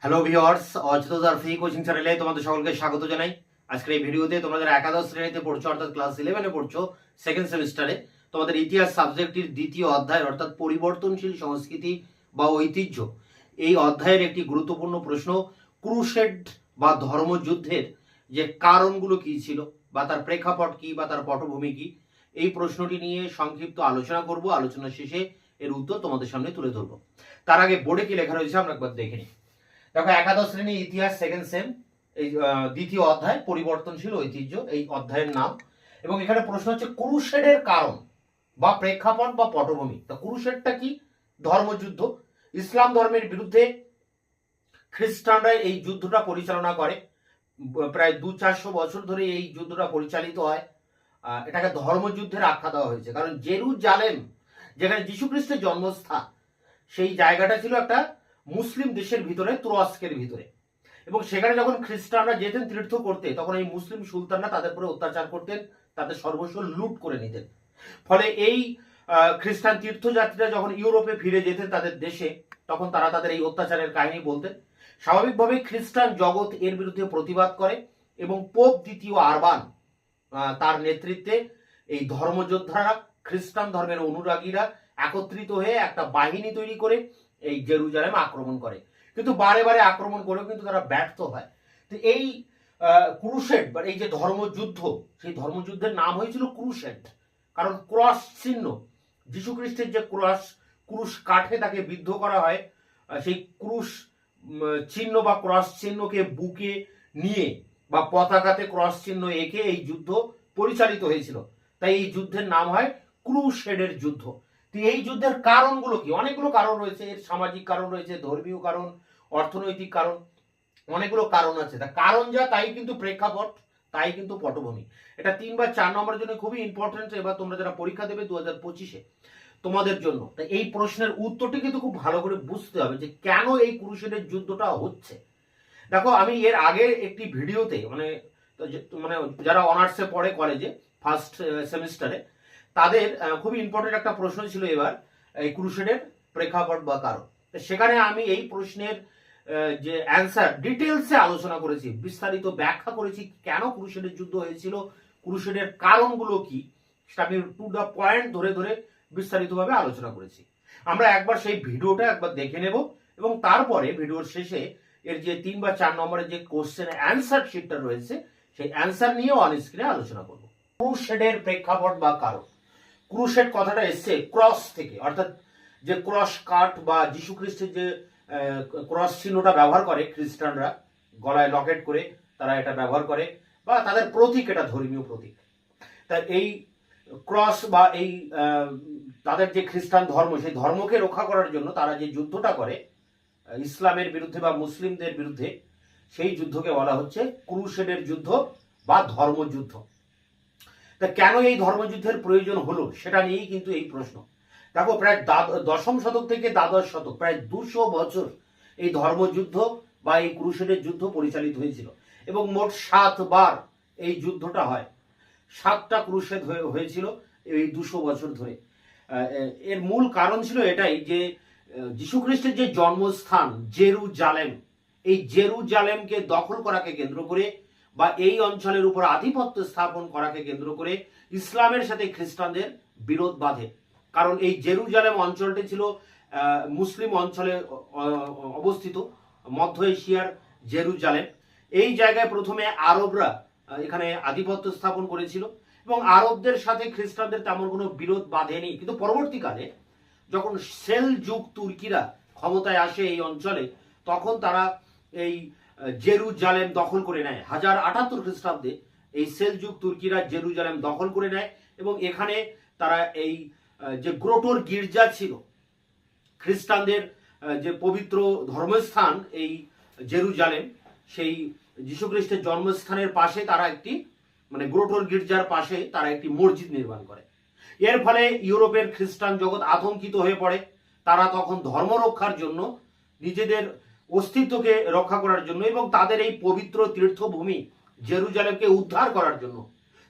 Hello viewers, অযথা জারফি coaching চ্যানেলে তোমাদের সকলকে স্বাগত জানাই। আজকের এই ভিডিওতে তোমরা যারা একাদশ শ্রেণীতে পড়ছো অর্থাৎ ক্লাস 11-এ পড়ছো, সেকেন্ড সেমিস্টারে, তোমাদের ইতিহাস সাবজেক্টটির দ্বিতীয় অধ্যায় অর্থাৎ পরিবর্তনশীল সংস্কৃতি বা ঐতিহ্য, এই অধ্যায়ের একটি গুরুত্বপূর্ণ প্রশ্ন ক্রুসেড বা ধর্মযুদ্ধের যে কারণগুলো কি ছিল বা তার প্রেক্ষাপট কি বা তার পটভূমি কি, এই প্রশ্নটি নিয়ে সংক্ষিপ্ত আলোচনা করব। আলোচনা শেষে এর উত্তর তোমাদের সামনে তুলে ধরবো। তার আগে বোর্ডে কি লেখা রয়েছে আমরা একবার দেখে নিই। দেখো, একাদশ শ্রেণী ইতিহাস সেকেন্ড সেম, এই দ্বিতীয় অধ্যায় পরিবর্তনশীল ঐতিহ্য, এই অধ্যায়ের নাম। এবং এখানে প্রশ্ন হচ্ছে ক্রুসেডের কারণ বা প্রেক্ষাপট বা পটভূমি। তা ক্রুসেডটা কি? ধর্মযুদ্ধ। ইসলাম ধর্মের বিরুদ্ধে খ্রিস্টানরা এই যুদ্ধটা পরিচালনা করে। প্রায় 200-400 বছর ধরে এই যুদ্ধটা পরিচালিত হয়। এটাকে ধর্মযুদ্ধের আখ্যা দেওয়া হয়েছে, কারণ জেরুজালেম, যেখানে যীশু খ্রিস্টের জন্মস্থান, সেই জায়গাটা ছিল একটা মুসলিম দেশের ভিতরে, তুরস্কের ভিতরে। এবং সেখানে যখন খ্রিস্টানরা যেতেন তীর্থ করতে, তখন এই মুসলিম সুলতানরা তাদের উপরে অত্যাচার করতেন, তাদের সর্বস্ব লুট করে নিতেন। ফলে এই খ্রিস্টান তীর্থযাত্রীরা যখন ইউরোপে ফিরে যেতেন তাদের দেশে, তখন তারা তাদের এই অত্যাচারের কাহিনী বলতেন। স্বাভাবিকভাবেই খ্রিস্টান জগৎ এর বিরুদ্ধে প্রতিবাদ করে এবং পোপ দ্বিতীয় আরবান তার নেতৃত্বে এই ধর্মযোদ্ধারা, খ্রিস্টান ধর্মের অনুরাগীরা একত্রিত হয়ে একটা বাহিনী তৈরি করে এই জেরুজালেম আক্রমণ করে। কিন্তু বারে বারে আক্রমণ করেও কিন্তু তারা ব্যর্থ হয়। তো এই ক্রুসেড বা এই যে ধর্মযুদ্ধ, সেই ধর্মযুদ্ধের নাম হয়েছিল ক্রুসেড, কারণ ক্রস চিহ্ন, যীশু খ্রিস্টের যে ক্রুশ কাঠে তাকে বিদ্ধ করা হয়, সেই ক্রুশ চিহ্ন বা ক্রস চিহ্নকে বুকে নিয়ে বা পতাকাতে ক্রস চিহ্ন এঁকে এই যুদ্ধ পরিচালিত হয়েছিল। তাই এই যুদ্ধের নাম হয় ক্রুসেডের যুদ্ধ। তো এই যুদ্ধের কারণগুলো কি? অনেকগুলো কারণ রয়েছে। এর সামাজিক কারণ রয়েছে, ধর্মীয় কারণ, অর্থনৈতিক কারণ, অনেকগুলো কারণ আছে। তা কারণ যা, তাই কিন্তু প্রেক্ষাপট, তাই কিন্তু পটভূমি। এটা 3 বা 4 নম্বরের জন্য খুবই ইম্পর্টেন্ট। এবার তোমরা যারা পরীক্ষা দেবে 2025-এ, তোমাদের জন্য, তাই এই প্রশ্নের উত্তরটি কিন্তু খুব ভালো করে বুঝতে হবে যে কেন এই ক্রুসেডের যুদ্ধটা হচ্ছে। দেখো, আমি এর আগে একটি ভিডিওতে মানে যারা অনার্সে পড়ে কলেজে ফার্স্ট সেমিস্টারে, তাদের খুবই ইম্পর্টেন্ট একটা প্রশ্ন ছিল এবার এই ক্রুসেডের প্রেক্ষাপট বা কারণ। সেখানে আমি এই প্রশ্নের যে অ্যান্সার ডিটেলসে আলোচনা করেছি, বিস্তারিত ব্যাখ্যা করেছি কেন ক্রুসেডের যুদ্ধ হয়েছিল, ক্রুসেডের কারণগুলো কি, সেটা আমি টু দ্য পয়েন্ট ধরে ধরে বিস্তারিতভাবে আলোচনা করেছি। আমরা একবার সেই ভিডিওটা একবার দেখে নেব এবং তারপরে ভিডিওর শেষে এর যে 3 বা 4 নম্বরের যে কোশ্চেন অ্যান্সার শিটটা রয়েছে, সেই অ্যান্সার নিয়ে অন স্ক্রিনে আলোচনা করব। ক্রুসেডের প্রেক্ষাপট বা কারণ। ক্রুসেড কথাটা এসছে ক্রস থেকে, অর্থাৎ যে ক্রস কাঠ বা যীশু খ্রিস্টের যে ক্রস চিহ্নটা ব্যবহার করে খ্রিস্টানরা, গলায় লকেট করে তারা এটা ব্যবহার করে, বা তাদের প্রতীক, এটা ধর্মীয় প্রতীক। তাই এই ক্রস বা এই তাদের যে খ্রিস্টান ধর্ম, সেই ধর্মকে রক্ষা করার জন্য তারা যে যুদ্ধটা করে ইসলামের বিরুদ্ধে বা মুসলিমদের বিরুদ্ধে, সেই যুদ্ধকে বলা হচ্ছে ক্রুসেডের যুদ্ধ বা ধর্মযুদ্ধ। তা কেন এই ধর্মযুদ্ধের প্রয়োজন হলো সেটা নিয়েই কিন্তু এই প্রশ্ন। দেখো, প্রায় 10ম শতক থেকে দ্বাদশ শতক, প্রায় 200 বছর এই ধর্মযুদ্ধ বা এই ক্রুসেডের যুদ্ধ পরিচালিত হয়েছিল এবং মোট 7 বার এই যুদ্ধটা হয়। 7টা ক্রুসেড হয়েছিল এই 200 বছর ধরে। এর মূল কারণ ছিল এটাই যে যীশু খ্রিস্টের যে জন্মস্থান জেরুজালেম, এই জেরুজালেমকে দখল করাকে কেন্দ্র করে বা এই অঞ্চলের উপর আধিপত্য স্থাপন করাকে কেন্দ্র করে ইসলামের সাথে খ্রিস্টানদের বিরোধ বাঁধে। কারণ এই জেরুজালেম অঞ্চলটি ছিল মুসলিম অঞ্চলে অবস্থিত, মধ্য এশিয়ার জেরুজালেম। এই জায়গায় প্রথমে আরবরা এখানে আধিপত্য স্থাপন করেছিল এবং আরবদের সাথে খ্রিস্টানদের তেমন কোনো বিরোধ বাঁধেনি। কিন্তু পরবর্তীকালে যখন সেলজুক তুর্কিরা ক্ষমতায় আসে এই অঞ্চলে, তখন তারা এই জেরুজালেম দখল করে নেয়। 1078 খ্রিস্টাব্দে এই সেলজুক তুর্কিরা জেরুজালেম দখল করে নেয় এবং এখানে তারা এই যে গ্রোটোর গির্জা ছিল, খ্রিস্টানদের যে পবিত্র ধর্মস্থান এই জেরুজালেম, সেই যীশু খ্রিস্টের জন্মস্থানের পাশে তারা একটি মানে গ্রোটোর গির্জার পাশে তারা একটি মসজিদ নির্মাণ করে। এর ফলে ইউরোপের খ্রিস্টান জগৎ আতঙ্কিত হয়ে পড়ে। তারা তখন ধর্ম রক্ষার জন্য, নিজেদের অস্তিত্বকে রক্ষা করার জন্য এবং তাদের এই পবিত্র তীর্থভূমি জেরুজালেমকে উদ্ধার করার জন্য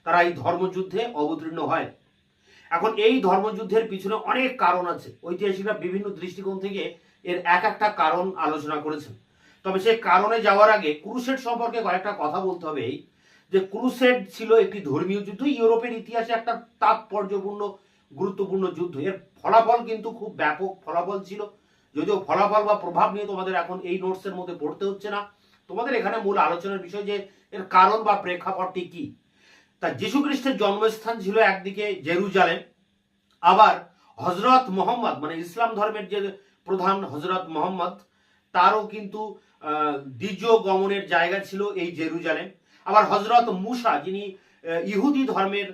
তারা এই ধর্মযুদ্ধে অবতীর্ণ হয়। এখন এই ধর্মযুদ্ধের পিছনে অনেক কারণ আছে। ঐতিহাসিকরা বিভিন্ন দৃষ্টিকোণ থেকে এর এক একটা কারণ আলোচনা করেছেন। তবে সেই কারণে যাওয়ার আগে ক্রুসেড সম্পর্কে কয়েকটা কথা বলতে হবে। এই যে ক্রুসেড ছিল একটি ধর্মীয় যুদ্ধ, ইউরোপের ইতিহাসে একটা তাৎপর্যপূর্ণ গুরুত্বপূর্ণ যুদ্ধ। এর ফলাফল কিন্তু খুব ব্যাপক ফলাফল ছিল, যদিও ফলাফল বা প্রভাব নিয়ে তোমাদের এখন এই নোটসের মধ্যে পড়তে হচ্ছে না। তোমাদের এখানে মূল আলোচনার বিষয় যে এর কারণ বা প্রেক্ষাপটটি কি। তা যীশু খ্রিস্টের জন্মস্থান ছিল একদিকে জেরুজালেম, আবার হজরত মোহাম্মদ মানে ইসলাম ধর্মের যে প্রধান হজরত মোহাম্মদ তারও কিন্তু দ্বিতীয় গমনের জায়গা ছিল এই জেরুজালেম। আবার হজরত মুসা যিনি ইহুদি ধর্মের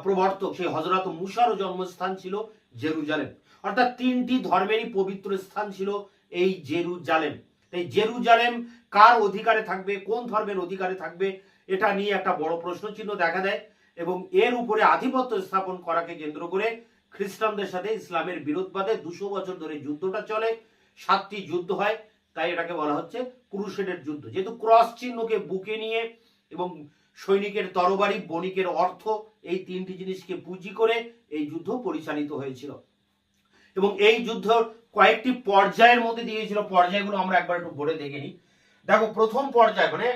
প্রবর্তক, সেই হজরত মুসারও জন্মস্থান ছিল জেরুজালেম। অর্থাৎ তিনটি ধর্মেরই পবিত্র স্থান ছিল এই জেরুজালেম। এই জেরুজালেম কার অধিকারে থাকবে, কোন ধর্মের অধিকারে থাকবে, এটা নিয়ে একটা বড় প্রশ্ন চিহ্ন দেখা দেয়। এবং এর উপরে আধিপত্য স্থাপন করাকে কেন্দ্র করে খ্রিস্টানদের সাথে ইসলামের বিরোধবাদে 200 বছর ধরে যুদ্ধটা চলে। 7টি যুদ্ধ হয়, তাই এটাকে বলা হচ্ছে ক্রুসেডের যুদ্ধ। যেহেতু ক্রস চিহ্নকে বুকে নিয়ে এবং সৈনিকের তরবারি, বণিকের অর্থ, এই তিনটি জিনিসকে পুঁজি করে এই যুদ্ধ পরিচালিত হয়েছিল। এবং এই যুদ্ধ কয়েকটি পর্যায়ের মধ্যে দিয়েছিল। পর্যায়গুলো আমরা একবার একটু পড়ে দেখে নিই। দেখো, প্রথম পর্যায় মানে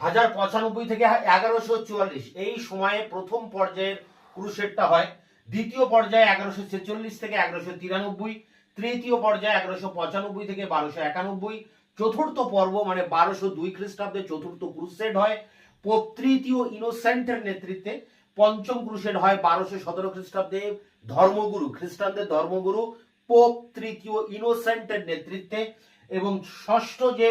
1095 থেকে 1144 এই সময়ে প্রথম পর্যায়ের ক্রুসেডটা হয়। দ্বিতীয় পর্যায়ে 1146 থেকে 1193, তৃতীয় পর্যায়ে 1195 থেকে 1291, চতুর্থ পর্ব মানে 1202 খ্রিস্টাব্দে চতুর্থ ক্রুসেড হয় পোপ তৃতীয় ইনোসেন্টের নেতৃত্বে। পঞ্চম ক্রুসেড হয় 1217 খ্রিস্টাব্দে ধর্মগুরু, খ্রিস্টানদের ধর্মগুরু পোপ তৃতীয় ইনোসেন্টের নেতৃত্বে। এবং ষষ্ঠ যে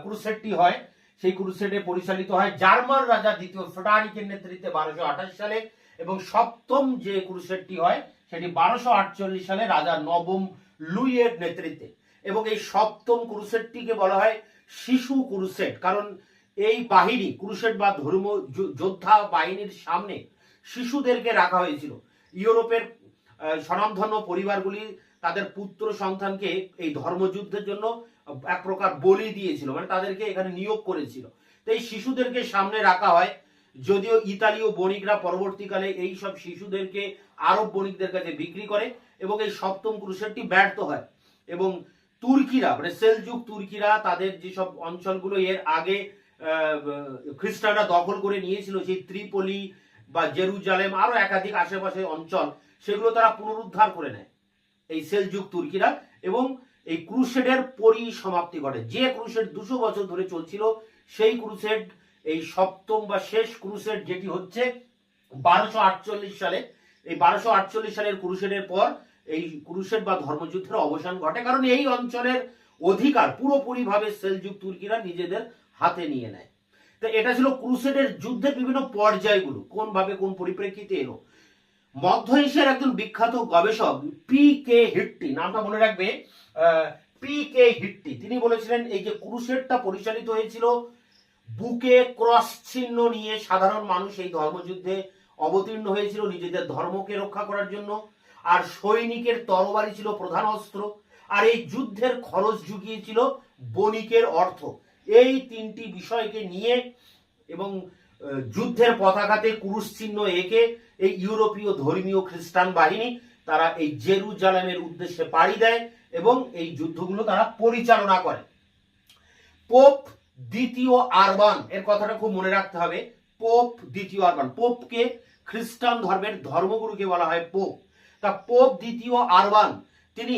ক্রুসেডটি হয় সেই ক্রুসেডে পরিচালিত হয় জার্মান রাজা দ্বিতীয় ফ্রেডারিকের নেতৃত্বে 1228 সালে। এবং সপ্তম যে ক্রুসেডটি হয় সেটি 1248 সালে রাজা নবম লুইয়ের নেতৃত্বে। এবং এই সপ্তম ক্রুসেডটিকে বলা হয় শিশু ক্রুসেড, কারণ এই বাহিনী ক্রুসেড বা ধর্ম যোদ্ধা বাহিনীর সামনে শিশুদেরকে রাখা হয়েছিল। ইউরোপের স্বনামধন্য পরিবারগুলি তাদের পুত্র সন্তানকে এই ধর্মযুদ্ধের জন্য এক প্রকার বলি দিয়েছিল, মানে তাদেরকে এখানে নিয়োগ করেছিল। তো এই শিশুদেরকে সামনে রাখা হয়। যদিও ইতালীয় বণিকরা পরবর্তীকালে এই সব শিশুদেরকে আরব বণিকদের কাছে বিক্রি করে এবং এই সপ্তম ক্রুসেডটি ব্যর্থ হয়। এবং তুর্কিরা মানে সেলজুক তুর্কিরা তাদের যেসব অঞ্চলগুলো এর আগে খ্রিস্টানরা দখল করে নিয়েছিল, সেই ত্রিপলি বা জেরুজালেম আরো একাধিক আশেপাশে অঞ্চল, সেগুলো তারা পুনরুদ্ধার করে নেয় এই সেলজুক তুর্কিরা। এবং এই ক্রুসেডের পরিসমাপ্তি ঘটে। যে ক্রুসেড 200 বছর ধরে চলছিল সেই ক্রুসেড, এই সপ্তম বা শেষ ক্রুসেড যেটি হচ্ছে 1248 সালে, এই 1248 সালের ক্রুসেডের পর এই ক্রুসেড বা ধর্মযুদ্ধের অবসান ঘটে, কারণ এই অঞ্চলের অধিকার পুরোপুরি ভাবে সেলজুক তুর্কিরা নিজেদের হাতে নিয়ে নেয়। তো এটা ছিল ক্রুসেডের যুদ্ধের বিভিন্ন পর্যায়গুলো, কোন ভাবে কোন পরিপ্রেক্ষিতে এলো। মধ্য এশিয়ার একজন বিখ্যাত গবেষক পি.কে. হিট্টি, নামটা মনে রাখবে, পি.কে. হিট্টি, তিনি বলেছিলেন এই যে ক্রুসেডটা পরিচালিত হয়েছিল বুকে ক্রস চিহ্ন নিয়ে সাধারণ মানুষ এই ধর্মযুদ্ধে অবতীর্ণ হয়েছিল নিজেদের ধর্মকে রক্ষা করার জন্য। আর সৈনিকের তরবারি ছিল প্রধান অস্ত্র, আর এই যুদ্ধের খরচ জুগিয়েছিল বণিকের অর্থ। এই তিনটি বিষয়কে নিয়ে এবং যুদ্ধের পতাকাতে ক্রুশ চিহ্ন এঁকে এই ইউরোপীয় ধর্মীয় খ্রিস্টান বাহিনী তারা এই জেরুজালেমের উদ্দেশ্যে পাড়ি দেয় এবং এই যুদ্ধগুলো তারা পরিচালনা করে। পোপ দ্বিতীয় আরবান, এর কথাটা খুব মনে রাখতে হবে। পোপ দ্বিতীয় আরবান, পোপকে খ্রিস্টান ধর্মের ধর্মগুরুকে বলা হয় পোপ। তা পোপ দ্বিতীয় আরবান তিনি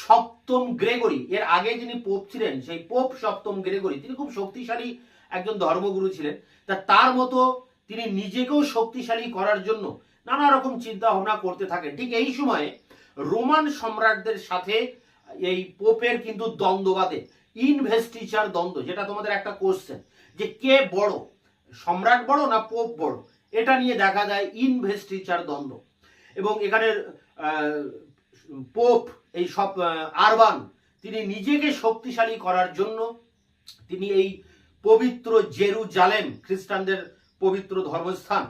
সপ্তম গ্রেগরি, এর আগে যিনি পোপ ছিলেন সেই পোপ সপ্তম গ্রেগরি, তিনি খুব শক্তিশালী একজন ধর্মগুরু ছিলেন। তা তার মতো তিনি নিজেকেও শক্তিশালী করার জন্য নানা রকম চিন্তা ভাবনা করতে থাকেন। ঠিক এই সময়ে রোমান সম্রাটদের সাথে এই পোপের কিন্তু দ্বন্দ্ব বাধে, ইনভেস্টিচার দ্বন্দ্ব, যেটা তোমাদের একটা কোশ্চেন যে কে বড়, সম্রাট বড় না পোপ বড়, এটা নিয়ে দেখা যায় ইনভেস্টিচার দ্বন্দ্ব। এবং এখানে পোপ এই সব আরবান তিনি নিজেকে শক্তিশালী করার জন্য তিনি এই পবিত্র জেরুজালেম, খ্রিস্টানদের পবিত্র ধর্মস্থান,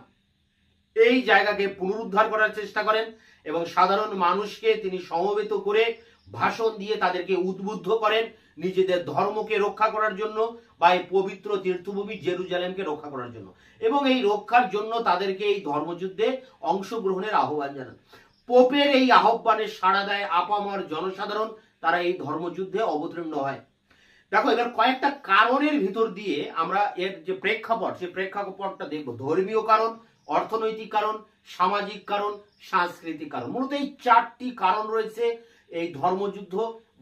এই জায়গাকে পুনরুদ্ধার করার চেষ্টা করেন এবং সাধারণ মানুষকে তিনি সমবেত করে ভাষণ দিয়ে তাদেরকে উদ্বুদ্ধ করেন নিজেদের ধর্মকে রক্ষা করার জন্য বা এই পবিত্র তীর্থভূমি জেরুজালেমকে রক্ষা করার জন্য। এবং এই রক্ষার জন্য তাদেরকে এই ধর্মযুদ্ধে অংশগ্রহণের আহ্বান জানান। পোপের এই আহ্বানে সাড়া দেয় আপামর জনসাধারণ, তারা এই ধর্মযুদ্ধে অবতীর্ণ হয়। দেখো এবার কয়েকটা কারণের ভিতর দিয়ে আমরা এর যে প্রেক্ষাপট সেই প্রেক্ষাপটটা দেখবো। ধর্মীয় কারণ, অর্থনৈতিক কারণ, সামাজিক কারণ, সাংস্কৃতিক কারণ। মূলত এই চারটি কারণ রয়েছে এই ধর্মযুদ্ধ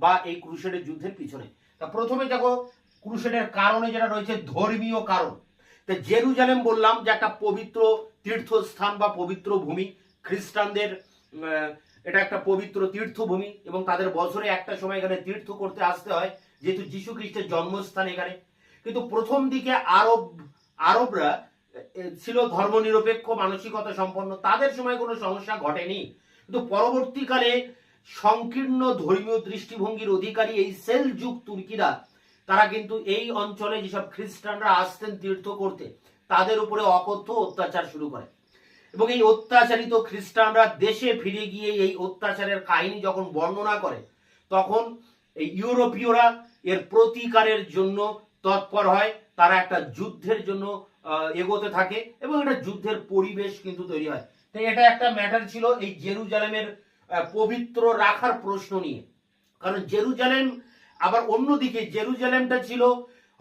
বা এই ক্রুসেডের যুদ্ধের পিছনে। তা প্রথমে দেখো ক্রুসেডের কারণে যেটা রয়েছে ধর্মীয় কারণ। তা জেরুজালেম বললাম যে একটা পবিত্র তীর্থস্থান বা পবিত্র ভূমি, খ্রিস্টানদের এটা একটা পবিত্র তীর্থভূমি এবং তাদের বছরে একটা সময় এখানে তীর্থ করতে আসতে হয়, যেহেতু যীশু খ্রিস্টের জন্মস্থান এখানে। কিন্তু প্রথম দিকে আরবরা ছিল ধর্মনিরপেক্ষ মানসিকতা সম্পন্ন, তাদের সময় কোনো সমস্যা ঘটেনি। কিন্তু পরবর্তীকালে সংকীর্ণ ধর্মীয় দৃষ্টিভঙ্গির অধিকারী এই সেলজুক তুর্কিরা তারা কিন্তু এই অঞ্চলে যেসব খ্রিস্টানরা আসতেন তীর্থ করতে তাদের উপরে অকথ্য অত্যাচার শুরু করে। এবং এই অত্যাচারিত খ্রিস্টানরা দেশে ফিরে গিয়ে এই অত্যাচারের কাহিনী যখন বর্ণনা করে তখন এই ইউরোপীয়রা এর প্রতিকারের জন্য তৎপর হয়। তারা একটা যুদ্ধের জন্য এগোতে থাকে এবং একটা যুদ্ধের পরিবেশ কিন্তু তৈরি হয়। তো এটা একটা ম্যাটার ছিল এই জেরুজালেমের পবিত্র রাখার প্রশ্ন নিয়ে। কারণ জেরুজালেম, আবার অন্যদিকে জেরুজালেমটা ছিল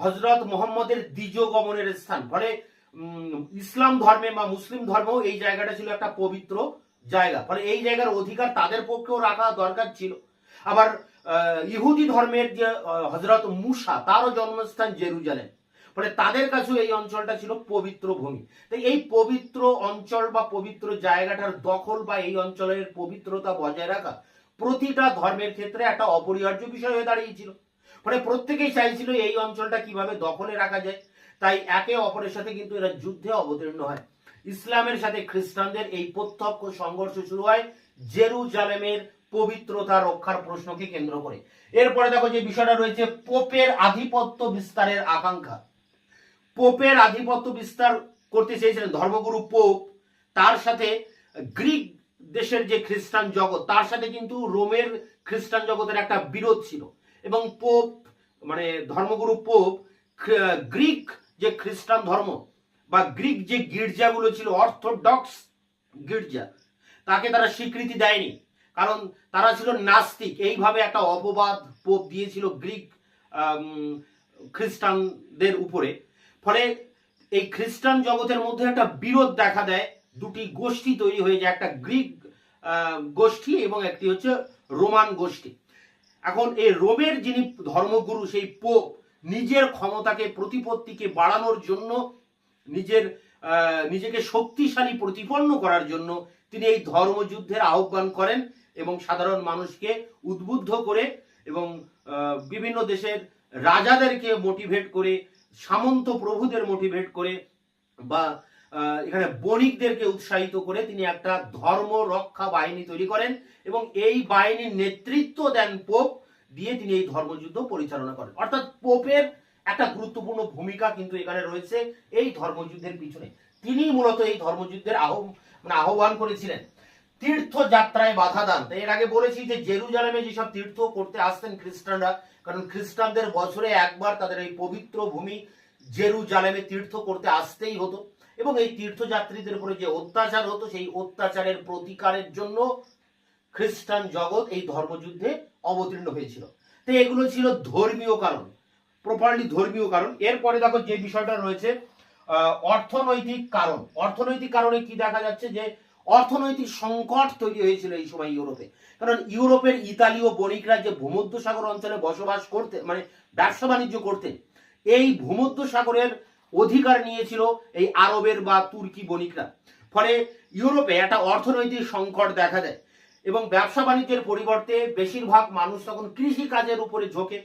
হযরত মুহাম্মদের দ্বিজ গমনের স্থান। ফলে ইসলাম ধর্মে বা মুসলিম ধর্মেও এই জায়গাটা ছিল একটা পবিত্র জায়গা। ফলে এই জায়গার অধিকার তাদের পক্ষেও রাখা দরকার ছিল। আবার ইহুদি ধর্মের যে হযরত মুসা, তারও জন্মস্থান জেরুজালেম। ফলে তাদের কাছেও এই অঞ্চলটা ছিল পবিত্র ভূমি। তাই এই পবিত্র অঞ্চল বা পবিত্র জায়গাটার দখল বা এই অঞ্চলের পবিত্রতা বজায় রাখা প্রতিটা ধর্মের ক্ষেত্রে একটা অপরিহার্য বিষয় হয়ে দাঁড়িয়েছিল। ফলে প্রত্যেকেই চাইছিল এই অঞ্চলটা কিভাবে দখলে রাখা যায়। তাই একে অপরের সাথে কিন্তু এরা যুদ্ধে অবতীর্ণ হয়। ইসলামের সাথে খ্রিস্টানদের এই প্রত্যক্ষ সংঘর্ষ শুরু হয় জেরুজালেমের পবিত্রতা রক্ষার প্রশ্নকে কেন্দ্র করে। এরপরে দেখো যে বিষয়টা রয়েছে পোপের আধিপত্য বিস্তারের আকাঙ্ক্ষা। পোপের আধিপত্য বিস্তার করতে চেয়েছিলেন ধর্মগুরু পোপ, তার সাথে গ্রিক দেশের যে খ্রিস্টান জগৎ তার সাথে কিন্তু রোমের খ্রিস্টান জগতের একটা বিরোধ ছিল। এবং পোপ মানে ধর্মগুরু পোপ গ্রিক যে খ্রিস্টান ধর্ম বা গ্রিক যে গির্জাগুলো ছিল অর্থোডক্স গির্জা, তাকে তারা স্বীকৃতি দেয়নি। কারণ তারা ছিল নাস্তিক। এইভাবে একটা অপবাদ পোপ দিয়েছিল গ্রিক খ্রিস্টানদের উপরে। ফলে এই খ্রিস্টান জগতের মধ্যে একটা বিরোধ দেখা দেয়, দুটি গোষ্ঠী তৈরি হয়ে যায়, একটা গ্রিক গোষ্ঠী এবং একটি হচ্ছে রোমান গোষ্ঠী। এখন এই রোমের যিনি ধর্মগুরু সেই পোপ নিজের ক্ষমতাকে প্রতিপত্তিকে বাড়ানোর জন্য, নিজেকে শক্তিশালী প্রতিপন্ন করার জন্য তিনি এই ধর্মযুদ্ধের আহ্বান করেন এবং সাধারণ মানুষকে উদ্বুদ্ধ করে এবং বিভিন্ন দেশের রাজাদেরকে মোটিভেট করে, সামন্ত প্রভুদের মোটিভেট করে বা এখানে বণিকদেরকে উৎসাহিত করে তিনি একটা ধর্ম রক্ষা বাহিনী তৈরি করেন এবং এই বাহিনীর নেতৃত্ব দেন পোপ, দিয়ে তিনি এই ধর্মযুদ্ধ পরিচালনা করেন। অর্থাৎ পোপের একটা গুরুত্বপূর্ণ ভূমিকা কিন্তু এখানে রয়েছে এই ধর্মযুদ্ধের পিছনে। তিনি মূলত এই ধর্মযুদ্ধের আহ্বান করেছিলেন। তীর্থযাত্রায় বাধা দান। এর আগে বলেছি যে জেরুজালেমে যেসব তীর্থ করতে আসতেন খ্রিস্টানরা, কারণ খ্রিস্টানদের বছরে একবার তাদের এই পবিত্র ভূমি জেরুজালেমে তীর্থ করতে আসতেই হতো এবং এই তীর্থযাত্রীদের উপরে যে অত্যাচার হতো সেই অত্যাচারের প্রতিকারের জন্য খ্রিস্টান জগৎ এই ধর্মযুদ্ধে অবতীর্ণ হয়েছিল। তো এগুলো ছিল ধর্মীয় কারণ, প্রপারলি ধর্মীয় কারণ। এরপরে দেখো যে বিষয়টা রয়েছে অর্থনৈতিক কারণ। অর্থনৈতিক কারণে কি দেখা যাচ্ছে যে অর্থনৈতিক সংকট তৈরি হয়েছিল এই সময় ইউরোপে। কারণ ইউরোপের ইতালীয় বণিকরা যে ভূমধ্যসাগর অঞ্চলে বসবাস করতে মানে ব্যবসা বাণিজ্য করতেন, এই ভূমধ্যসাগরের অধিকার নিয়েছিল এই আরবের বা তুর্কি বণিকরা। ফলে ইউরোপে একটা অর্থনৈতিক সংকট দেখা দেয় এবং ব্যবসা বাণিজ্যের পরিবর্তে বেশিরভাগ মানুষ তখন কৃষি কাজের উপরে ঝোঁকে।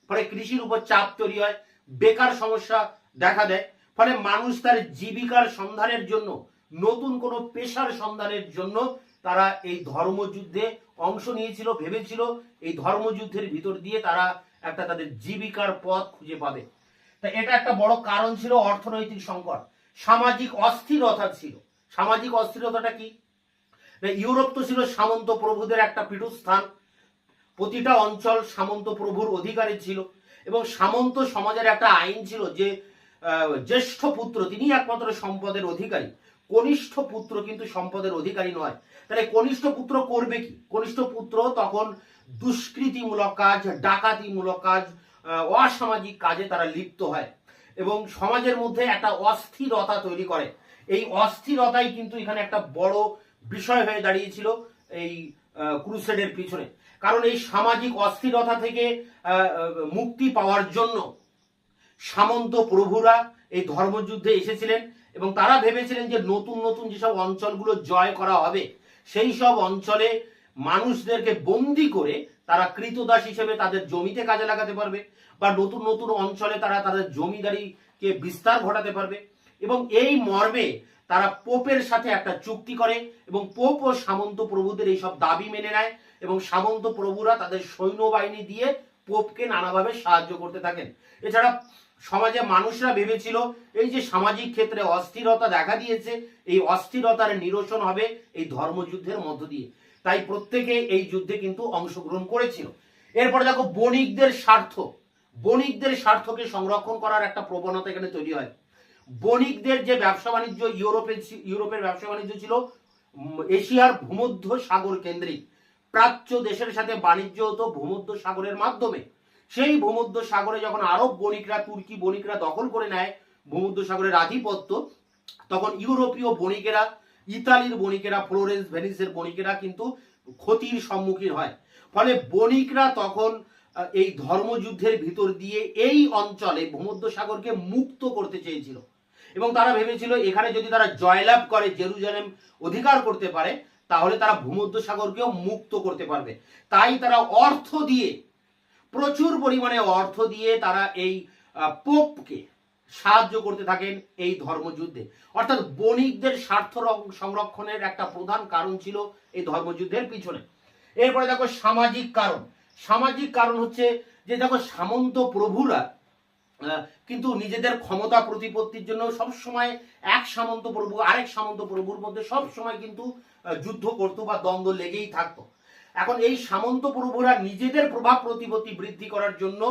ফলে কৃষির উপর চাপ তৈরি হয়, বেকার সমস্যা দেখা দেয়। ফলে মানুষ তার জীবিকার সন্ধানের জন্য, নতুন কোনো পেশার সন্ধানের জন্য তারা এই ধর্মযুদ্ধে অংশ নিয়েছিল, ভেবেছিল এই ধর্মযুদ্ধের ভিতর দিয়ে তারা একটা তাদের জীবিকার পথ খুঁজে পাবে। তা এটা একটা বড় কারণ ছিল অর্থনৈতিক সংকট। সামাজিক অস্থিরতা ছিল। সামাজিক অস্থিরতাটা কি? ইউরোপ তো ছিল সামন্ত প্রভুদের একটা পীঠস্থান। প্রতিটা অঞ্চল সামন্ত প্রভুর অধিকারে ছিল এবং সামন্ত সমাজের একটা আইন ছিল যে জ্যেষ্ঠ পুত্র তিনি একমাত্র সম্পদের অধিকারী, কনিষ্ঠ পুত্র কিন্তু সম্পদের অধিকারী নয়। তাহলে কনিষ্ঠ পুত্র করবে কি? কনিষ্ঠ পুত্র তখন দুষ্কৃতিমূলক কাজ, ডাকাতিমূলক কাজ, অসামাজিক কাজে তারা লিপ্ত হয় এবং সমাজের মধ্যে একটা অস্থিরতা তৈরি করে। এই অস্থিরতাই কিন্তু এখানে একটা বড় বিষয় হয়ে দাঁড়িয়েছিল এই ক্রুসেডের পিছনে। কারণ এই সামাজিক অস্থিরতা থেকে মুক্তি পাওয়ার জন্য সামন্ত প্রভুরা এই ধর্মযুদ্ধে এসেছিলেন এবং তারা ভেবেছিলেন যে নতুন নতুন যেসব অঞ্চলগুলো জয় করা হবে সেই সব অঞ্চলে মানুষদেরকে বন্দি করে তারা কৃতদাস হিসেবে তাদের জমিতে কাজে লাগাতে পারবে বা নতুন নতুন অঞ্চলে তারা তাদের জমিদারিকে বিস্তার ঘটাতে পারবে। এবং এই মর্মে তারা পোপের সাথে একটা চুক্তি করে এবং পোপ ও সামন্ত প্রভুদের এইসব দাবি মেনে নেয় এবং সামন্ত প্রভুরা তাদের সৈন্যবাহিনী দিয়ে পোপকে নানাভাবে সাহায্য করতে থাকেন। এছাড়া সমাজে মানুষরা ভেবেছিল এই যে সামাজিক ক্ষেত্রে অস্থিরতা দেখা দিয়েছে, এই অস্থিরতার নিরসন হবে এই ধর্মযুদ্ধের মধ্য দিয়ে। তাই প্রত্যেকে এই যুদ্ধে কিন্তু অংশগ্রহণ করেছিল। এরপরে দেখো বণিকদের স্বার্থ, বণিকদের স্বার্থকে সংরক্ষণ করার একটা প্রবণতা এখানে তৈরি হয়। বণিকদের যে ব্যবসা বাণিজ্য ইউরোপের ব্যবসা বাণিজ্য ছিল এশিয়ার ভূমধ্য সাগর কেন্দ্রিক। প্রাচ্য দেশের সাথে বাণিজ্য হতো ভূমধ্য সাগরের মাধ্যমে। সেই ভূমধ্য সাগরে যখন আরব বণিকরা, তুর্কি বণিকরা দখল করে নেয় ভূমধ্য সাগরের আধিপত্য, তখন ইউরোপীয় বণিকেরা, ইতালির বণিকেরা, ফ্লোরেন্স ভেনিসের বণিকেরা কিন্তু ক্ষতির সম্মুখীন হয়। ফলে বণিকরা তখন এই ধর্মযুদ্ধের ভিতর দিয়ে এই অঞ্চলে ভূমধ্য সাগরকে মুক্ত করতে চেয়েছিল এবং তারা ভেবেছিল এখানে যদি তারা জয়লাভ করে, জেরুজালেম অধিকার করতে পারে, তাহলে তারা ভূমধ্য সাগরকেও মুক্ত করতে পারবে। তাই তারা অর্থ দিয়ে, প্রচুর পরিমাণে অর্থ দিয়ে তারা এই পোপকে সাহায্য করতে থাকেন এই ধর্মযুদ্ধে। অর্থাৎ বণিকদের স্বার্থ সংরক্ষণের একটা প্রধান কারণ ছিল এই ধর্মযুদ্ধের পিছনে। এরপরে দেখো সামাজিক কারণ। সামাজিক কারণ হচ্ছে যে দেখো সামন্ত প্রভুরা কিন্তু নিজেদের ক্ষমতা প্রতিপত্তির জন্য সবসময় এক সামন্ত প্রভু আরেক সামন্ত প্রভুর মধ্যে সবসময় কিন্তু যুদ্ধ করতো বা দ্বন্দ্ব লেগেই থাকতো। এখন এই সামন্ত প্রভুরা নিজেদের প্রভাব প্রতিপত্তি বৃদ্ধি করার জন্য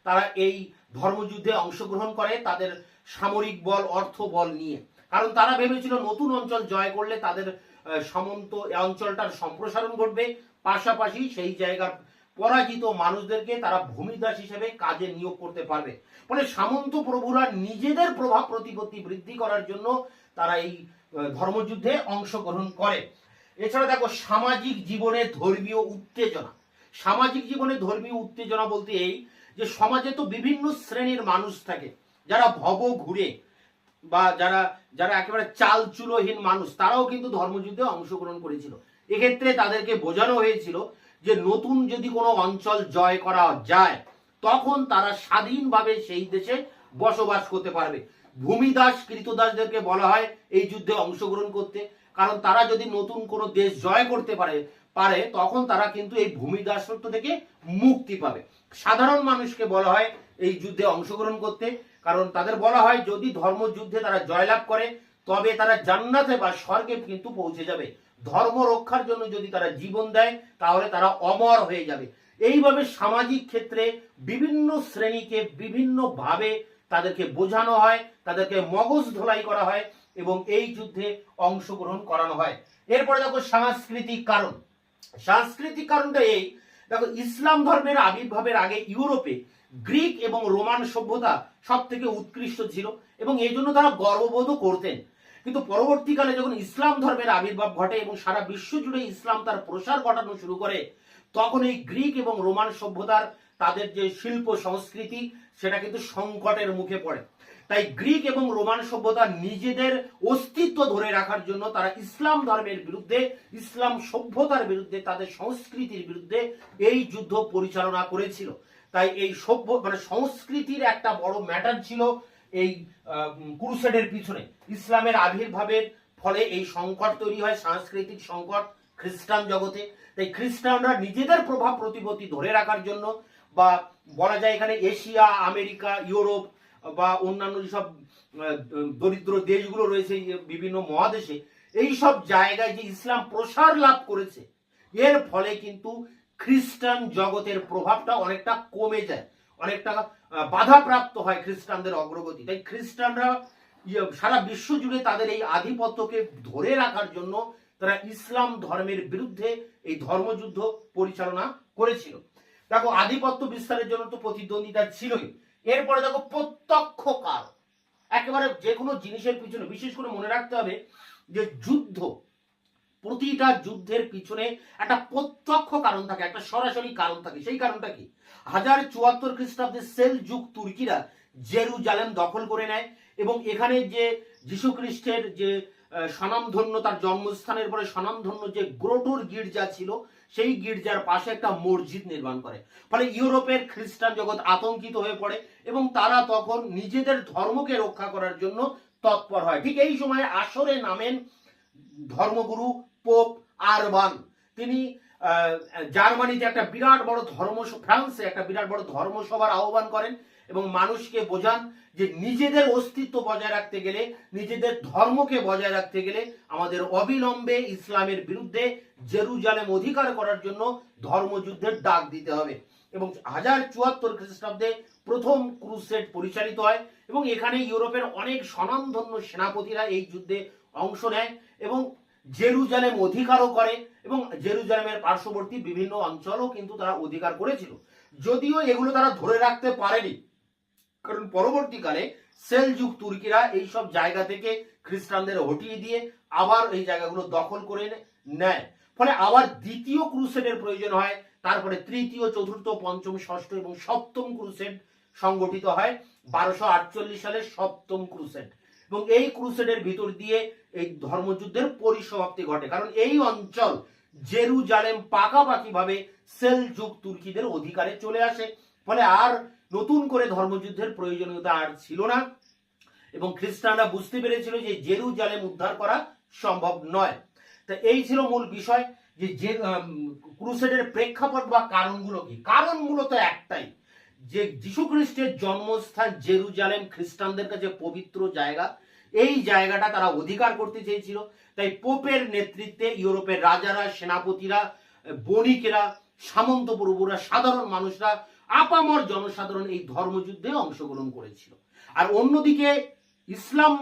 তারা এই ধর্মযুদ্ধে অংশগ্রহণ করে তাদের সামরিক বল, অর্থ বল নিয়ে। কারণ তারা ভেবেছিল নতুন অঞ্চল জয় করলে তাদের সামন্ত অঞ্চলটার সম্প্রসারণ ঘটবে, পাশাপাশি সেই জায়গার পরাজিত মানুষদেরকে তারা ভূমিদাস হিসেবে কাজে নিয়োগ করতে পারবে। ফলে সামন্ত প্রভুরা নিজেদের প্রভাব প্রতিপত্তি বৃদ্ধি করার জন্য তারা এই ধর্মযুদ্ধে অংশগ্রহণ করে। এছাড়া দেখো সামাজিক জীবনে ধর্মীয় উত্তেজনা। সামাজিক জীবনে ধর্মীয় উত্তেজনা বলতে এই যে সমাজে তো বিভিন্ন শ্রেণীর মানুষ থাকে, যারা ভব ঘুরে বা যারা যারা একেবারে চালচুলোহীন মানুষ, তারাও কিন্তু ধর্মযুদ্ধে অংশগ্রহণ করেছিল। এক্ষেত্রে তাদেরকে বোঝানো হয়েছিল যে নতুন যদি কোনো অঞ্চল জয় করা যায় তখন তারা স্বাধীনভাবে সেই দেশে বসবাস করতে পারবে। ভূমিদাস কৃতদাসদেরকে বলা হয় এই যুদ্ধে অংশগ্রহণ করতে, কারণ তারা যদি নতুন কোনো দেশ জয় করতে পারে তখন তারা কিন্তু এই ভূমিদাসত্ব থেকে মুক্তি পাবে। সাধারণ মানুষকে বলা হয় এই যুদ্ধে অংশগ্রহণ করতে, কারণ তাদের বলা হয় যদি ধর্মযুদ্ধে তারা জয়লাভ করে তবে তারা জান্নাতে বা স্বর্গে কিন্তু পৌঁছে যাবে। ধর্ম রক্ষার জন্য যদি তারা জীবন দেয় তাহলে তারা অমর হয়ে যাবে। এইভাবে সামাজিক ক্ষেত্রে বিভিন্ন শ্রেণীকে বিভিন্নভাবে তাদেরকে বোঝানো হয়, তাদেরকে মগজ ধোলাই করা হয় এবং এই যুদ্ধে অংশগ্রহণ করানো হয়। এরপরে দেখো সাংস্কৃতিক কারণ। সাংস্কৃতিক কারণটা এই দেখো, ইসলাম ধর্মের আবির্ভাবের আগে ইউরোপে গ্রিক এবং রোমান সভ্যতা সব থেকে উৎকৃষ্ট ছিল এবং এই জন্য তারা গর্ববোধ করতেন। কিন্তু পরবর্তীকালে যখন ইসলাম ধর্মের আবির্ভাব ঘটে এবং সারা বিশ্ব জুড়ে ইসলাম তার প্রসার ঘটানো শুরু করে, তখন এই গ্রিক এবং রোমান সভ্যতার তাদের যে শিল্প সংস্কৃতি সেটা কিন্তু সংকটের মুখে পড়ে। তাই গ্রিক এবং রোমান সভ্যতা নিজেদের অস্তিত্ব ধরে রাখার জন্য তারা ইসলাম ধর্মের বিরুদ্ধে, ইসলাম সভ্যতার বিরুদ্ধে, তাদের সংস্কৃতির বিরুদ্ধে এই যুদ্ধ পরিচালনা করেছিল। তাই এই সংস্কৃতির একটা বড় ম্যাটার ছিল এই ক্রুসেডের পিছনে। ইসলামের আবির্ভাবের ফলে এই সংকট তৈরি হয়, সাংস্কৃতিক সংকট খ্রিস্টান জগতে। তাই খ্রিস্টানরা নিজেদের প্রভাব প্রতিপত্তি ধরে রাখার জন্য, বা বলা যায় এখানে এশিয়া, আমেরিকা, ইউরোপ বা অন্যান্য যেসব দরিদ্র দেশগুলো রয়েছে বিভিন্ন মহাদেশে, এই সব জায়গায় যে ইসলাম প্রসার লাভ করেছে এর ফলে কিন্তু খ্রিস্টান জগতের প্রভাবটা অনেকটা কমে যায়, অনেকটা বাধাপ্রাপ্ত হয় খ্রিস্টানদের অগ্রগতি। তাই খ্রিস্টানরা সারা বিশ্ব জুড়ে তাদের এই আধিপত্যকে ধরে রাখার জন্য তারা ইসলাম ধর্মের বিরুদ্ধে এই ধর্মযুদ্ধ পরিচালনা করেছিল। দেখো আধিপত্য বিস্তারের জন্য তো প্রতিদ্বন্দ্বিতা ছিলই, এরপরে দেখো প্রত্যক্ষ কারণ। একেবারে যে কোনো জিনিসের পিছনে বিশেষ করে মনে রাখতে হবে যে যুদ্ধ, প্রতিটা যুদ্ধের পিছনে একটা প্রত্যক্ষ কারণ থাকে, একটা সরাসরি কারণ থাকে। সেই কারণটা কি? 1074 খ্রিস্টাব্দে সেলজুক তুর্কিরা জেরুজালেম দখল করে নেয় এবং এখানে যে যীশু খ্রিস্টের যে স্বনামধন্য, তার জন্মস্থানের পরে স্বনামধন্য যে গ্রোটোর গির্জা ছিল, সেই গির্জার পাশে একটা মসজিদ নির্মাণ করে। ফলে ইউরোপের খ্রিস্টান জগৎ আতঙ্কিত হয়ে পড়ে এবং তারা তখন নিজেদের ধর্মকে রক্ষা করার জন্য তৎপর হয়। ঠিক এই সময় আসরে নামেন ধর্মগুরু পোপ আরবান। তিনি জার্মানিতে একটা বিরাট বড় ফ্রান্সে একটা বিরাট বড় ধর্মসভার আহ্বান করেন এবং মানুষকে বোঝান যে নিজেদের অস্তিত্ব বজায় রাখতে গেলে, নিজেদের ধর্মকে বজায় রাখতে গেলে আমাদের অবিলম্বে ইসলামের বিরুদ্ধে জেরুজালেম অধিকার করার জন্য ধর্মযুদ্ধের ডাক দিতে হবে। এবং 1074 খ্রিস্টাব্দে প্রথম ক্রুসেড পরিচালিত হয় এবং এখানে ইউরোপের অনেক স্বনামধন্য সেনাপতিরা এই যুদ্ধে অংশ নেয় এবং জেরুজালেম অধিকারও করে এবং জেরুজালেমের পার্শ্ববর্তী বিভিন্ন অঞ্চলও কিন্তু তারা অধিকার করেছিল, যদিও এগুলো তারা ধরে রাখতে পারেনি, কারণ পরবর্তীকালে সেলজুক তুর্কিরা এই সব জায়গা থেকে খ্রিস্টানদের হটিয়ে দিয়ে আবার এই জায়গাগুলো দখল করে নেয়। ফলে আবার দ্বিতীয় ক্রুসেডের প্রয়োজন হয়। তারপরে তৃতীয়, চতুর্থ, পঞ্চম, ষষ্ঠ এবং সপ্তম ক্রুসেড সংগঠিত হয় 1248 সালের সপ্তম ক্রুসেড এবং এই ক্রুসেডের ভিতর দিয়ে এই ধর্মযুদ্ধের পরিসমাপ্তি ঘটে, কারণ এই অঞ্চল জেরুজালেম পাকাপাকি ভাবে সেলজুক তুর্কিদের অধিকারে চলে আসে। ফলে আর নতুন করে ধর্মযুদ্ধের প্রয়োজনীয়তা আর ছিল না এবং খ্রিস্টানরা বুঝতে পেরেছিল যে জেরুজালেম উদ্ধার করা সম্ভব নয়। তা এই ছিল মূল বিষয় যে ক্রুসেডের প্রেক্ষাপট বা কারণগুলো কি। কারণ মূলত একটাই, যে যীশু খ্রিস্টের জন্মস্থান জেরুজালেম খ্রিস্টানদের কাছে পবিত্র জায়গা, এই জায়গাটা তারা অধিকার করতে চেয়েছিল। তাই পোপের নেতৃত্বে ইউরোপের রাজারা, সেনাপতিরা, বণিকেরা, সামন্ত প্রভুরা, সাধারণ মানুষরা, আপামর জনসাধারণ এই ধর্মযুদ্ধে অংশগ্রহণ করেছিল। আর অন্যদিকে ইসলাম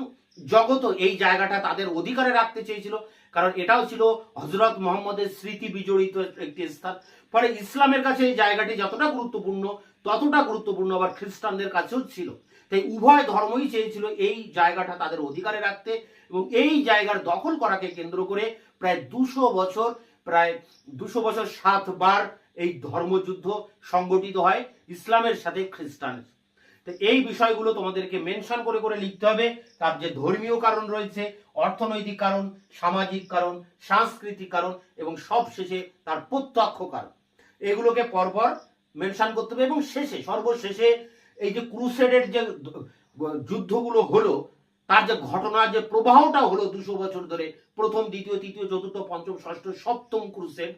জগৎ এই জায়গাটা তাদের অধিকারে রাখতে চেয়েছিল, কারণ এটাও ছিল হযরত মুহাম্মদের স্মৃতি বিজড়িত একটি স্থান। ফলে ইসলামের কাছে এই জায়গাটি যতটা গুরুত্বপূর্ণ, ততটা গুরুত্বপূর্ণ আবার খ্রিস্টানদের কাছেও ছিল। তাই উভয় ধর্মই চেয়েছিল এই জায়গাটা তাদের অধিকারে রাখতে এবং এই জায়গার দখল করাকে কেন্দ্র করে প্রায় 200 বছর 7 বার এই ধর্মযুদ্ধ সংগঠিত হয় ইসলামের সাথে খ্রিস্টানের। তো এই বিষয়গুলো তোমাদেরকে মেনশন করে করে লিখতে হবে। তার যে ধর্মীয় কারণ রয়েছে, অর্থনৈতিক কারণ, সামাজিক কারণ, সাংস্কৃতিক কারণ এবং সবশেষে তার প্রত্যক্ষ কারণ, এগুলোকে পরপর মেনশন করতে হবে। এবং সর্বশেষে এই যে ক্রুসেডের যে যুদ্ধগুলো হলো, তার যে ঘটনা, যে প্রবাহটা হলো 200 বছর ধরে, প্রথম, দ্বিতীয়, তৃতীয়, চতুর্থ, পঞ্চম, ষষ্ঠ, সপ্তম ক্রুসেড,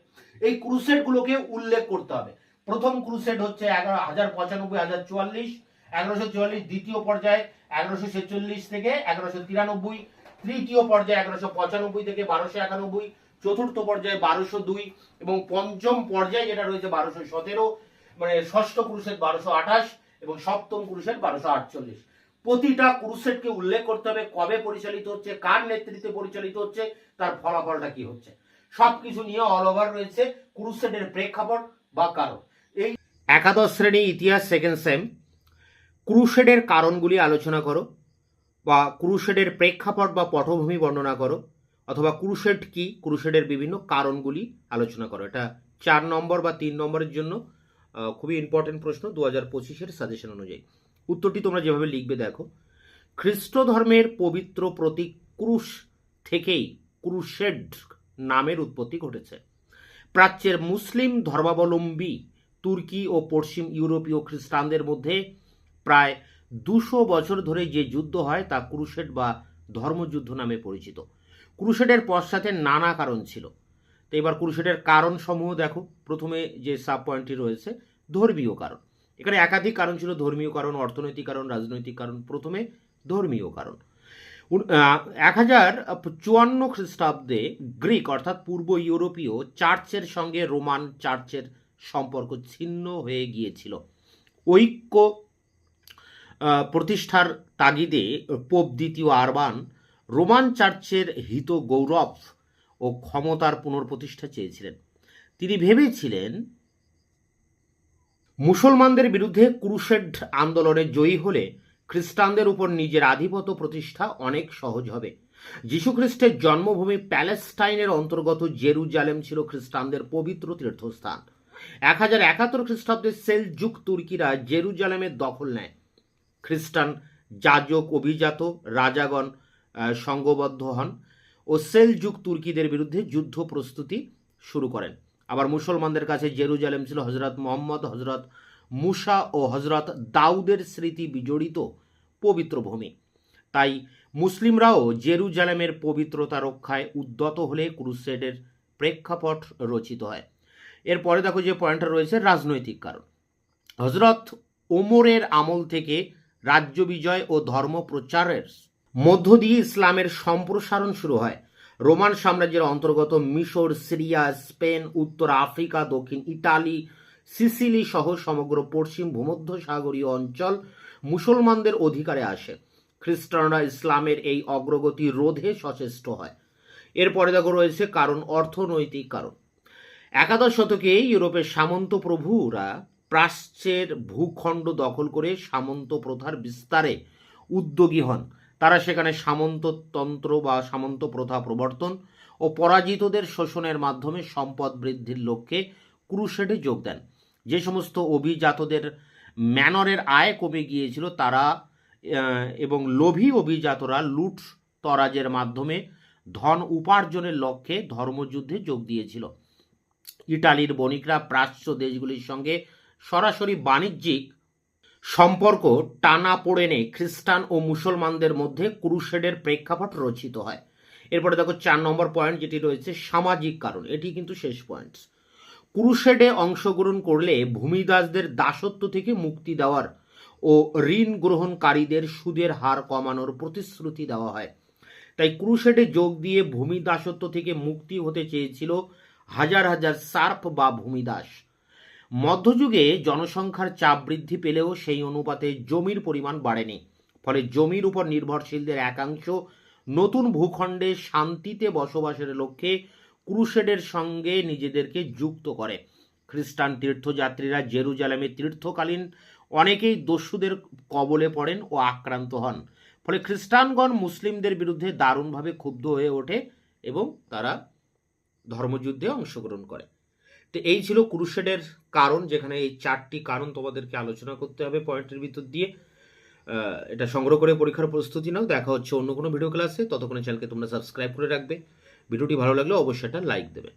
এই ক্রুসেড গুলোকে উল্লেখ করতে হবে। প্রথম ক্রুসেড হচ্ছে 1095-1044, 1144 দ্বিতীয় পর্যায়ে 1146 থেকে 1193, তৃতীয় পর্যায়ে 1195 থেকে 1291, চতুর্থ পর্যায়ে 1202 এবং পঞ্চম পর্যায়ে যেটা রয়েছে 1217, মানে ষষ্ঠ ক্রুসেড 1228 এবং সপ্তম ক্রুসেড 1248। প্রতিটা ক্রুসেডকে উল্লেখ করতে হবে, কবে পরিচালিত হচ্ছে, কার নেতৃত্বে পরিচালিত হচ্ছে, তার ফলাফলটা কি হচ্ছে, সবকিছু নিয়ে অল ওভার রয়েছে ক্রুসেডের প্রেক্ষাপট বা কারণ। এই একাদশ শ্রেণী ইতিহাস সেকেন্ড সেম ক্রুসেডের কারণগুলি আলোচনা করো বা ক্রুসেডের প্রেক্ষাপট বা পটভূমি বর্ণনা করো, অথবা ক্রুসেড কি, ক্রুসেডের বিভিন্ন কারণগুলি আলোচনা করো। এটা 4 নম্বর বা 3 নম্বরের জন্য খুবই ইম্পর্টেন্ট প্রশ্ন 2025-এর সাজেশন অনুযায়ী। উত্তরটি তোমরা যেভাবে লিখবে দেখো, খ্রিস্ট ধর্মের পবিত্র প্রতীক ক্রুশ থেকেই ক্রুসেড নামের উৎপত্তি ঘটেছে। প্রাচ্যের মুসলিম ধর্মাবলম্বী তুর্কি ও পশ্চিম ইউরোপীয় খ্রিস্টানদের মধ্যে প্রায় 200 বছর ধরে যে যুদ্ধ হয় তা ক্রুসেড বা ধর্মযুদ্ধ নামে পরিচিত। ক্রুসেডের পশ্চাতে নানা কারণ ছিল। তো এবার ক্রুসেডের কারণ সমূহ দেখো। প্রথমে যে সাব পয়েন্টটি রয়েছে ধর্মীয় কারণ, এখানে একাধিক কারণ ছিল, ধর্মীয় কারণ, অর্থনৈতিক কারণ, রাজনৈতিক কারণ। প্রথমে ধর্মীয় কারণ। 1054 খ্রিস্টাব্দে গ্রিক অর্থাৎ পূর্ব ইউরোপীয় চার্চের সঙ্গে রোমান চার্চের সম্পর্ক ছিন্ন হয়ে গিয়েছিল। ঐক্য প্রতিষ্ঠার তাগিদে পোপ দ্বিতীয় আরবান রোমান চার্চের হিত, গৌরব ও ক্ষমতার পুনঃপ্রতিষ্ঠা চেয়েছিলেন। তিনি ভেবেছিলেন মুসলমানদের বিরুদ্ধে ক্রুসেড আন্দোলনে জয়ী হলে খ্রিস্টানদের উপর নিজের আধিপত্য প্রতিষ্ঠা অনেক সহজ হবে। যীশুখ্রিস্টের জন্মভূমি প্যালেস্টাইনের অন্তর্গত জেরুজালেম ছিল খ্রিস্টানদের পবিত্র তীর্থস্থান। 1071 খ্রিস্টাব্দে সেলজুক তুর্কিরা জেরুজালেমের দখল নেয়। খ্রিস্টান যাজক অভিজাত রাজাগণ সংঘবদ্ধ হন ও সেলজুক তুর্কিদের বিরুদ্ধে যুদ্ধ প্রস্তুতি শুরু করেন। আবার মুসলমানদের কাছে জেরুজালেম ছিল হজরত মোহাম্মদ, হজরত মুসা ও হজরত দাউদের স্মৃতি বিজড়িত পবিত্র ভূমি। তাই মুসলিমরাও জেরুজালেমের পবিত্রতা রক্ষায় উদ্যত হলে ক্রুসেডের প্রেক্ষাপট রচিত হয়। এরপরে দেখো যে পয়েন্টটা রয়েছে রাজনৈতিক কারণ। হজরত ওমরের আমল থেকে রাজ্য বিজয় ও ধর্ম প্রচারের মধ্য দিয়ে ইসলামের সম্প্রসারণ শুরু হয়। রোমান সাম্রাজ্যের অন্তর্গত মিশর, সিরিয়া, স্পেন, উত্তর আফ্রিকা, দক্ষিণ ইতালি, সিসিলি সহ সমগ্র পশ্চিম ভূমধ্যসাগরীয় অঞ্চল মুসলমানদের অধিকারে আসে। খ্রিস্টানরা ইসলামের এই অগ্রগতি রোধে সচেষ্ট হয়। এরপরে দেখো রয়েছে কারণ, অর্থনৈতিক কারণ। 11 শতকে ইউরোপের সামন্ত প্রভুরা প্রাচ্যের ভূখণ্ড দখল করে সামন্ত প্রথার বিস্তারে উদ্যোগী হন। তারা সেখানে সামন্ততন্ত্র বা সামন্ত প্রথা প্রবর্তন ও পরাজিতদের শোষণের মাধ্যমে সম্পদ বৃদ্ধির লক্ষ্যে ক্রুসেডে যোগ দেন। যে সমস্ত অভিজাতদের ম্যানরের আয় কমে গিয়েছিল তারা এবং লোভী অভিজাতরা লুট তরাজের মাধ্যমে ধন উপার্জনের লক্ষ্যে ধর্মযুদ্ধে যোগ দিয়েছিল। ইটালির বণিকরা প্রাচ্য দেশগুলির সঙ্গে সরাসরি বাণিজ্যিক সম্পর্ক টানাপোড়েনে খ্রিস্টান ও মুসলমানদের মধ্যে ক্রুসেডের প্রেক্ষাপট রচিত হয়। এরপরে দেখো 4 নম্বর পয়েন্ট যেটি রয়েছে সামাজিক কারণ। এটি কিন্তু শেষ পয়েন্ট। ক্রুসেডে অংশগ্রহণ করলে ভূমিদাসদের দাসত্ব থেকে মুক্তি দেওয়ার ও ঋণ গ্রহণকারীদের সুদের হার কমানোর প্রতিশ্রুতি দেওয়া হয়। তাই ক্রুসেডে যোগ দিয়ে ভূমিদাসত্ব থেকে মুক্তি হতে চেয়েছিল হাজার হাজার সার্প বা ভূমিদাস। মধ্যযুগে জনসংখ্যার চাপ বৃদ্ধি পেলেও সেই অনুপাতে জমির পরিমাণ বাড়েনি। ফলে জমির উপর নির্ভরশীলদের একাংশ নতুন ভূখণ্ডে শান্তিতে বসবাসের লক্ষ্যে ক্রুসেডের সঙ্গে নিজেদেরকে যুক্ত করে। খ্রিস্টান তীর্থযাত্রীরা জেরুজালেমে তীর্থকালীন অনেকেই দস্যুদের কবলে পড়েন ও আক্রান্ত হন। ফলে খ্রিস্টানগণ মুসলিমদের বিরুদ্ধে দারুণভাবে ক্ষুব্ধ হয়ে ওঠে এবং তারা ধর্মযুদ্ধে অংশগ্রহণ করে। তো এই ছিল ক্রুসেডের কারণ, যেখানে এই 4টি কারণ তোমাদেরকে আলোচনা করতে হবে পয়েন্টের ভিতর দিয়ে। এটা সংগ্রহ করে পরীক্ষার প্রস্তুতি নাও। দেখা হচ্ছে অন্য কোনো ভিডিও ক্লাসে। ততক্ষণে চ্যানেলকে তোমরা সাবস্ক্রাইব করে রাখবে। ভিডিওটি ভালো লাগলে অবশ্যই একটা লাইক দেবে।